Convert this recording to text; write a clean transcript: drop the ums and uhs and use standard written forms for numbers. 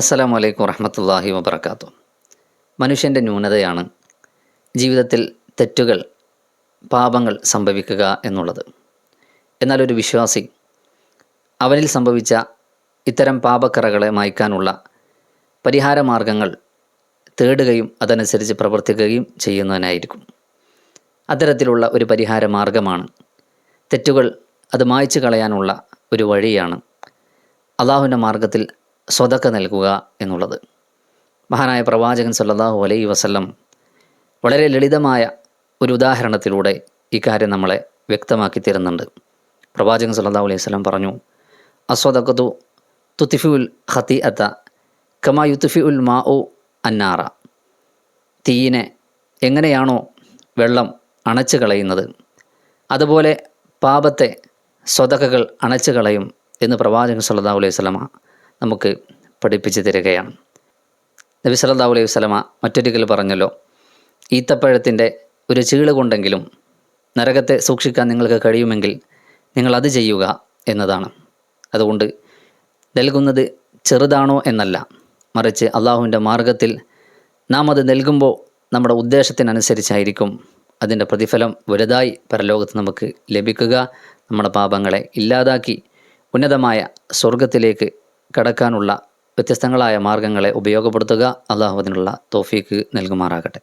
അസ്സലാമു അലൈക്കും വറഹ്മത്തുള്ളാഹി വബറകാതുഹു. മനുഷ്യൻ്റെ ന്യൂനതയാണ് ജീവിതത്തിൽ തെറ്റുകൾ, പാപങ്ങൾ സംഭവിക്കുക എന്നുള്ളത്. എന്നാൽ ഒരു വിശ്വാസി അവനിൽ സംഭവിച്ച ഇത്തരം പാപക്കറകളെ മായ്ക്കാനുള്ള പരിഹാരമാർഗങ്ങൾ തേടുകയും അതനുസരിച്ച് പ്രവർത്തിക്കുകയും ചെയ്യുന്നവനായിരിക്കും. അത്തരത്തിലുള്ള ഒരു പരിഹാര മാർഗമാണ് തെറ്റുകൾ അത് മായ്ച്ചു കളയാനുള്ള ഒരു വഴിയാണ് അള്ളാഹുവിൻ്റെ മാർഗത്തിൽ സ്വതക്ക നൽകുക എന്നുള്ളത്. മഹാനായ പ്രവാചകൻ സല്ലല്ലാഹു അലൈഹി വസല്ലം വളരെ ലളിതമായ ഒരു ഉദാഹരണത്തിലൂടെ ഇക്കാര്യം നമ്മളെ വ്യക്തമാക്കി തരുന്നുണ്ട്. പ്രവാചകൻ സല്ലല്ലാഹു അലൈഹി വസല്ലം പറഞ്ഞു, അസ്വദഖതു തുത്ഫിഉൽ ഖതീഅത കമാ യുത്ഫിഉൽ മാഉ അന്നാറ. തീയിനെ എങ്ങനെയാണോ വെള്ളം അണച്ചു കളയുന്നത്, അതുപോലെ പാപത്തെ സ്വതക്കകൾ അണച്ചു കളയും എന്ന് പ്രവാചകൻ സല്ലല്ലാഹു അലൈഹി വസല്ലമ നമുക്ക് പഠിപ്പിച്ചു തരികയാണ്. നബി സല്ലല്ലാഹു അലൈഹി വസല്ലമ മറ്റൊരിക്കൽ പറഞ്ഞല്ലോ, ഈത്തപ്പഴത്തിൻ്റെ ഒരു ചീള് കൊണ്ടെങ്കിലും നരകത്തെ സൂക്ഷിക്കാൻ നിങ്ങൾക്ക് കഴിയുമെങ്കിൽ നിങ്ങൾ അത് ചെയ്യുക എന്നതാണ്. അതുകൊണ്ട് നൽകുന്നത് ചെറുതാണോ എന്നല്ല, മറിച്ച് അള്ളാഹുവിൻ്റെ മാർഗത്തിൽ നാം അത് നൽകുമ്പോൾ നമ്മുടെ ഉദ്ദേശത്തിനനുസരിച്ചായിരിക്കും അതിൻ്റെ പ്രതിഫലം വലുതായി പരലോകത്ത് നമുക്ക് ലഭിക്കുക. നമ്മുടെ പാപങ്ങളെ ഇല്ലാതാക്കി ഉന്നതമായ സ്വർഗത്തിലേക്ക് കടക്കാനുള്ള വ്യത്യസ്തങ്ങളായ മാർഗങ്ങളെ ഉപയോഗപ്പെടുത്തുക. അള്ളാഹു അതിനുള്ള തൗഫീക്ക് നൽകുമാറാകട്ടെ.